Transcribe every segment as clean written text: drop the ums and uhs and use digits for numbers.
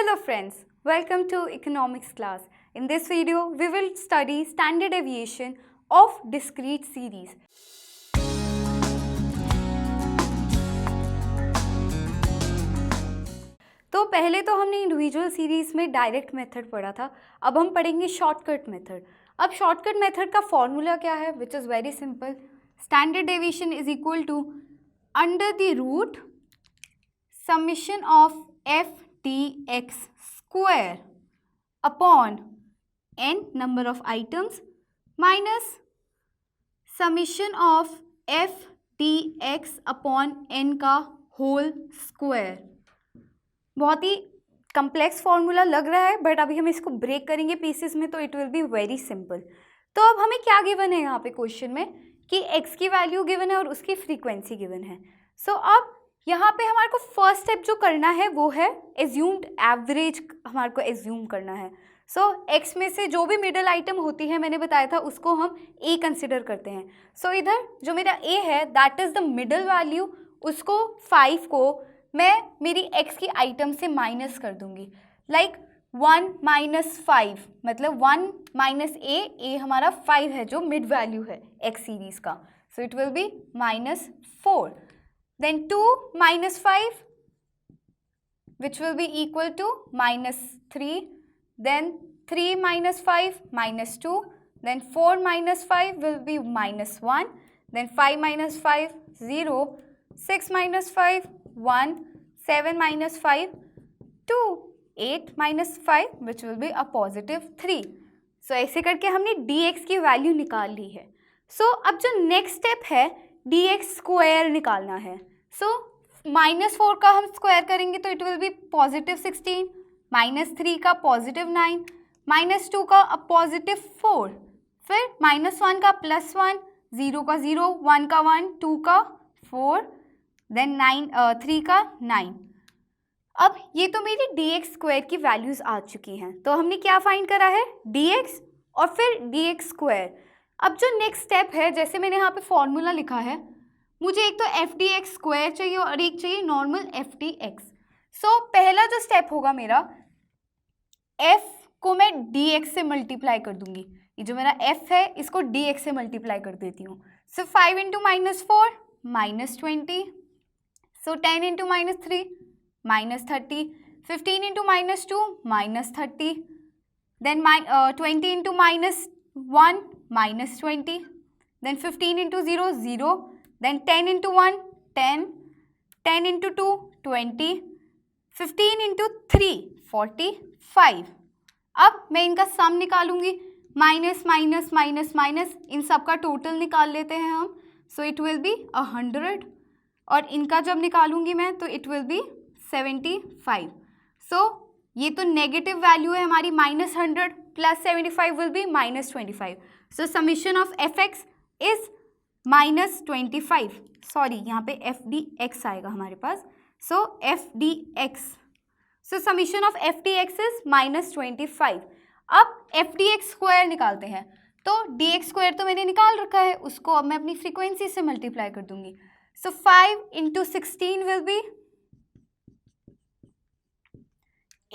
Hello friends, welcome to economics class. In this video, we will study standard deviation of discrete series. तो पहले तो हमने individual series में direct method पढ़ा था, अब हम पढ़ेंगे शॉर्टकट मेथड. अब शॉर्टकट मेथड का फॉर्मूला क्या है, which is very simple. Standard deviation is equal to under the root summation of f dx square upon n number of items minus summation of f dx upon n का whole square. बहुत ही complex formula लग रहा है, but अभी हम इसको break करेंगे pieces में तो it will be very simple. तो अब हमें क्या गिवन है यहाँ पे क्वेश्चन में कि x की वैल्यू गिवन है और उसकी फ्रीक्वेंसी गिवन है. सो अब यहाँ पे हमारे को फर्स्ट स्टेप जो करना है वो है एज्यूम्ड एवरेज हमारे को एज्यूम करना है. सो x में से जो भी मिडल आइटम होती है, मैंने बताया था, उसको हम a कंसिडर करते हैं. सो इधर जो मेरा a है that is the middle value, उसको 5 को मैं मेरी x की आइटम से माइनस कर दूंगी. लाइक 1 माइनस 5 मतलब 1 माइनस a हमारा 5 है जो मिड वैल्यू है x सीरीज का. सो it will B -4. Then 2 minus 5 which will be equal to -3. Then 3 minus 5 -2. Then 4 minus 5 will be -1. Then 5 minus 5 0. 6 minus 5 1. 7 minus 5 2. 8 minus 5 which will be a +3. So ऐसे करके हमने dx की value निकाल ली है. So अब जो next step है dx square निकालना है. सो -4 का हम स्क्वायर करेंगे तो इट विल बी +16, -3 का +9, -2 का +4, फिर -1 का +1, 0 का 0, 1 का 1, 2 का 4, देन 3 का 9. अब ये तो मेरी dx स्क्वायर की वैल्यूज़ आ चुकी हैं. तो हमने क्या फाइंड करा है, dx और फिर dx स्क्वायर. अब जो नेक्स्ट स्टेप है, जैसे मैंने यहाँ पे फॉर्मूला लिखा है, मुझे एक तो एफ डी एक्स स्क्वायर चाहिए और एक चाहिए नॉर्मल एफ डी एक्स. सो पहला जो स्टेप होगा मेरा, एफ को मैं डी एक्स से मल्टीप्लाई कर दूंगी. ये जो मेरा एफ है इसको डी एक्स से मल्टीप्लाई कर देती हूँ. So 5 into -4 -20. So 10 into -3 -30. 15 into -2 -30. Then 20 into -1 -20. Then 15 into 0 0. Then 10 into 1 10. 10 into 2 20. 15 into 3 45. अब मैं इनका सम निकालूंगी, माइनस माइनस माइनस माइनस, इन सब का टोटल निकाल लेते हैं हम. सो इट विल बी 100 और इनका जब निकालूंगी मैं तो इट विल बी 75. सो ये तो नेगेटिव वैल्यू है हमारी, -100 + 75 will be -25. So summation of F X is -25. Sorry, यहाँ पे एफ डी एक्स आएगा हमारे पास. So F D X, so summation of F D X is -25. अब एफ डी एक्स स्क्वायर निकालते हैं. तो डी एक्स स्क्वायर तो मैंने निकाल रखा है, उसको अब मैं अपनी फ्रीक्वेंसी से मल्टीप्लाई कर दूंगी. So 5 into 16 will be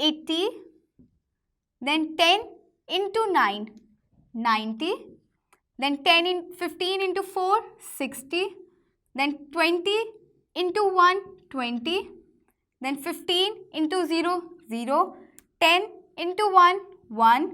80. Then 10 into 9 90. Then 15 into 4 60. Then 20 into 1 20. Then 15 into 0 0. 10 into 1 1.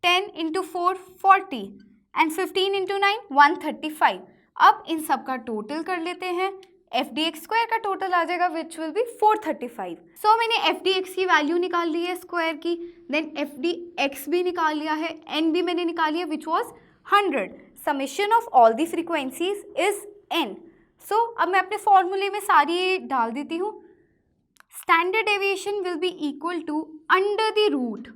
10 into 4 40. And 15 into 9 135. अब इन सब का टोटल कर लेते हैं. एफ डी एक्स स्क्वायर का टोटल आ जाएगा विच विल बी 435. सो मैंने एफ डी एक्स की वैल्यू निकाल ली है स्क्वायर की. देन एफ डी एक्स भी निकाल लिया है, एन भी मैंने निकाल लिया which was 100. Summation of all the frequencies is n. So अब मैं अपने फॉर्मूले में सारी डाल देती हूँ. Standard deviation will be equal to under the root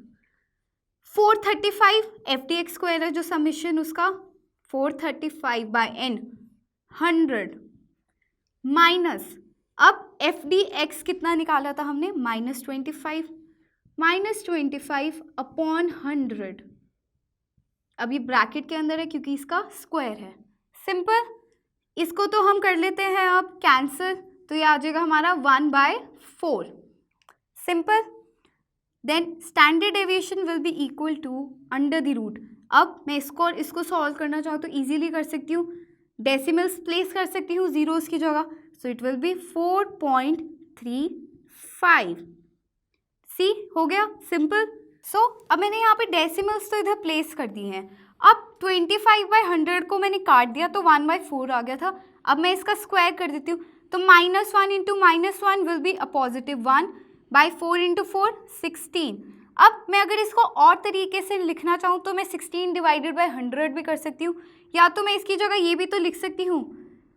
435 F D X square है जो समेशन उसका 435 बाय n 100 माइनस, अब एफ डी एक्स कितना निकाला था हमने, -25 अपॉन 100. अब ये ब्रैकेट के अंदर है क्योंकि इसका स्क्वायर है. सिंपल, इसको तो हम कर लेते हैं अब कैंसिल, तो ये आ जाएगा हमारा 1/4. Simple. Then standard deviation will be equal to under the root. अब मैं इसको सॉल्व करना चाहूँ तो इजीली कर सकती हूँ, डेसिमल्स प्लेस कर सकती हूँ जीरोस की जगह, सो इट विल बी 4.35। सी हो गया सिंपल। सो अब मैंने यहाँ पे डेसिमल्स तो इधर प्लेस कर दी हैं। अब 25/100 को मैंने काट दिया तो 1/4 आ गया था। अब मैं इसका स्क्वायर कर देती हूँ, तो -1 into -1 will be a positive 1/4 into 4 16। अब मैं अगर इसको और तरीके से लिखना चाहूँ तो मैं 16 डिवाइडेड बाई 100 भी कर सकती हूँ, या तो मैं इसकी जगह ये भी तो लिख सकती हूँ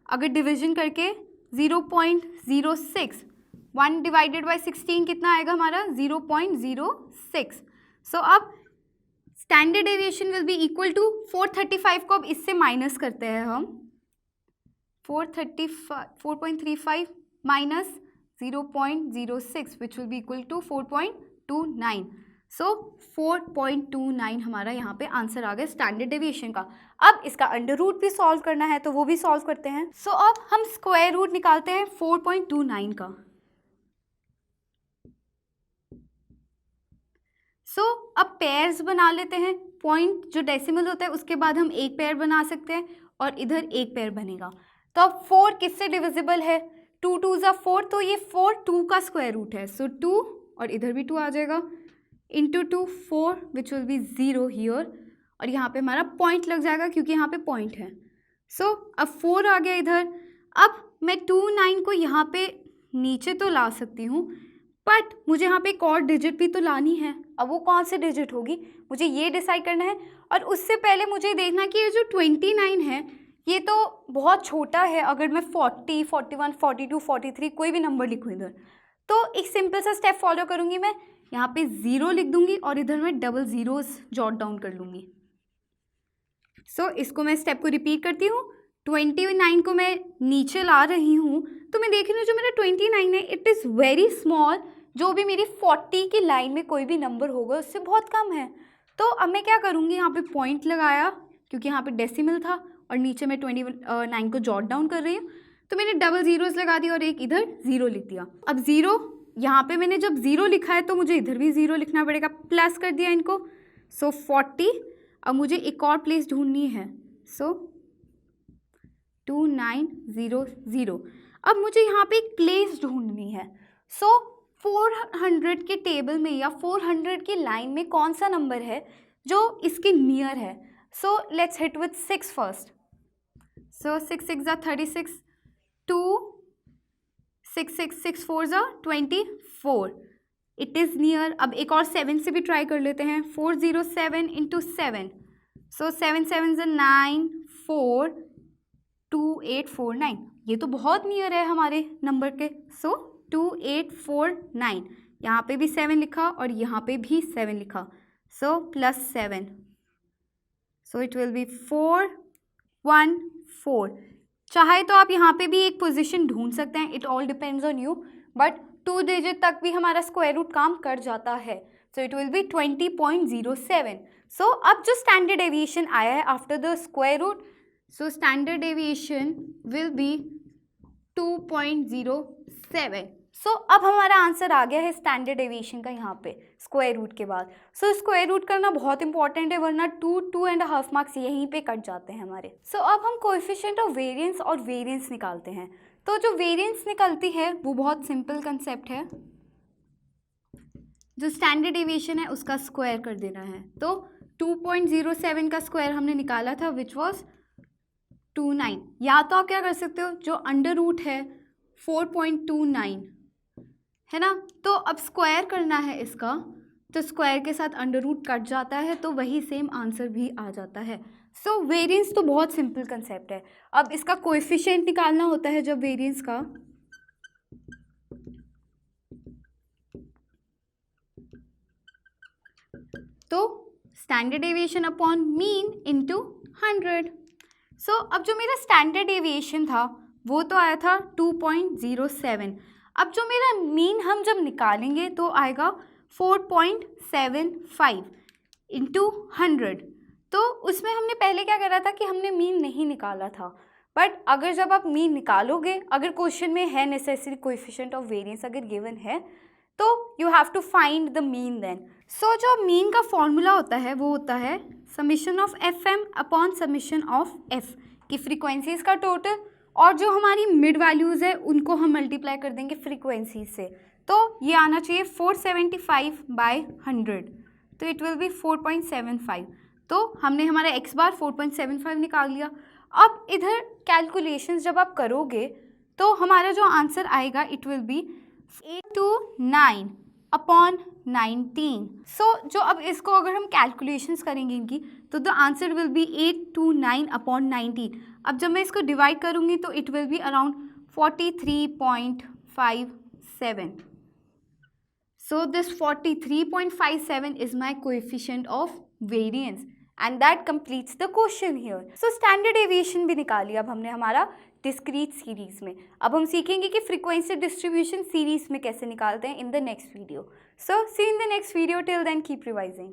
अगर डिविजन करके 0.06। 1 डिवाइडेड बाई 16 कितना आएगा हमारा 0.06। सो अब standard deviation will be equal to 435 को अब इससे माइनस करते हैं हम, 4.35 minus 0.06 which will be equal to 4.29। So 4.29 हमारा यहाँ पे आंसर आ गया स्टैंडर्ड डेविएशन का। अब इसका अंडर रूट भी सॉल्व करना है तो वो भी सॉल्व करते हैं। सो अब हम स्क्वायर रूट निकालते हैं 4.29 का। सो अब पेयर्स बना लेते हैं, पॉइंट जो डेसिमल होता है उसके बाद हम एक पेयर बना सकते हैं और इधर एक पेयर बनेगा। तो अब 4 किससे डिविजिबल है, 2 2 ज़ा 4, तो ये 4 2 का स्क्वायर रूट है, सो 2 और इधर भी 2 आ जाएगा into 2 4 which will B 0 here, और यहाँ पे हमारा पॉइंट लग जाएगा क्योंकि यहाँ पे पॉइंट है। सो अब 4 आ गया इधर। अब मैं 29 को यहाँ पे नीचे तो ला सकती हूँ, बट मुझे यहाँ पे एक और डिजिट भी तो लानी है। अब वो कौन सी डिजिट होगी मुझे ये डिसाइड करना है, और उससे पहले मुझे देखना कि ये जो 29 है ये तो बहुत छोटा है। अगर मैं 40, 41, 42, 43 कोई भी नंबर लिखूँ इधर, तो एक सिंपल सा स्टेप फॉलो करूँगी, मैं यहाँ पे 0 लिख दूँगी और इधर मैं डबल ज़ीरोज़ जॉट डाउन कर लूँगी। सो इसको मैं स्टेप को रिपीट करती हूँ। 29 को मैं नीचे ला रही हूँ, तो मैं देख रही हूँ जो मेरा 29 है इट इज़ वेरी स्मॉल, जो भी मेरी 40 की लाइन में कोई भी नंबर होगा उससे बहुत कम है। तो अब मैं क्या करूँगी, यहाँ पे पॉइंट लगाया क्योंकि यहाँ पे डेसिमल था और नीचे मैं 29 को जॉट डाउन कर रही हूँ, तो मैंने डबल ज़ीरोज़ लगा दिया और एक इधर 0 लिख दिया। अब 0 यहाँ पे मैंने जब 0 लिखा है तो मुझे इधर भी 0 लिखना पड़ेगा, प्लस कर दिया इनको। सो 40। अब मुझे एक और प्लेस ढूंढनी है, सो 2900। अब मुझे यहाँ पे एक प्लेस ढूंढनी है। सो 400 के टेबल में या 400 की लाइन में कौन सा नंबर है जो इसके नियर है। So let's hit with 6 first. So 6 6 ज़ा 36, 2 6 6 6 4 ज़ा 24, इट इज़ नियर। अब एक और 7 से भी ट्राई कर लेते हैं, 407 इंटू 7, सो 7 7 ज़ा 9 4 2849, ये तो बहुत नियर है हमारे नंबर के। सो 2849, यहाँ पे भी 7 लिखा और यहाँ पे भी 7 लिखा, सो +7, सो इट विल बी 414। चाहे तो आप यहाँ पे भी एक पोजीशन ढूंढ सकते हैं, it all depends on you, but 2 digit तक भी हमारा स्क्वायर रूट काम कर जाता है। So it will be 20.07। So अब जो स्टैंडर्ड डेविएशन आया है after the square root, so standard deviation will be 2.07। So अब हमारा आंसर आ गया है स्टैंडर्ड डेविएशन का यहाँ पे स्क्वायर रूट के बाद। सो स्क्वायर रूट करना बहुत इंपॉर्टेंट है, वरना 2.5 मार्क्स यहीं पे कट जाते हैं हमारे। सो अब हम कोएफिशिएंट ऑफ वेरिएंस और वेरिएंस निकालते हैं। तो जो वेरिएंस निकलती है वो बहुत सिंपल कंसेप्ट है, जो स्टैंडर्ड डेविएशन है उसका स्क्वायर कर देना है। तो 2.07 का स्क्वायर हमने निकाला था विच वॉज 29। या तो आप क्या कर सकते हो, जो अंडर रूट है 4.29 है ना, तो अब स्क्वायर करना है इसका, तो स्क्वायर के साथ अंडर रूट कट जाता है तो वही सेम आंसर भी आ जाता है। सो वेरिएंस तो बहुत सिंपल कंसेप्ट है। अब इसका कोएफिशिएंट निकालना होता है जब वेरिएंस का, तो standard deviation upon mean into 100। सो अब जो मेरा स्टैंडर्ड डेविएशन था वो तो आया था 2.07। अब जो मेरा मीन हम जब निकालेंगे तो आएगा 4.75 इंटू 100। तो उसमें हमने पहले क्या करा था कि हमने मीन नहीं निकाला था, बट अगर जब आप मीन निकालोगे, अगर क्वेश्चन में है नेसेसरी कोएफिशिएंट ऑफ वेरिएंस अगर गिवन है, तो you have to find the mean then. So जो मीन का फॉर्मूला होता है वो होता है summation of F M upon summation of F की फ्रीक्वेंसीज का टोटल, और जो हमारी मिड वैल्यूज़ है उनको हम मल्टीप्लाई कर देंगे फ्रीक्वेंसीज से। तो ये आना चाहिए 475/100, तो इट विल बी 4.75। तो हमने हमारा x बार 4.75 निकाल लिया। अब इधर कैलकुलेशंस जब आप करोगे तो हमारा जो आंसर आएगा इट विल बी 829/19। सो जो अब इसको अगर हम कैलकुलेशंस करेंगे इनकी, तो द आंसर विल बी 829/19। अब जब मैं इसको डिवाइड करूँगी तो it will be around 43.57। So this 43.57 is my coefficient of variance and that completes the question here. So standard deviation भी निकाली अब हमने हमारा discrete series में। अब हम सीखेंगे कि frequency distribution series में कैसे निकालते हैं in the next video. So see you in the next video. Till then keep revising.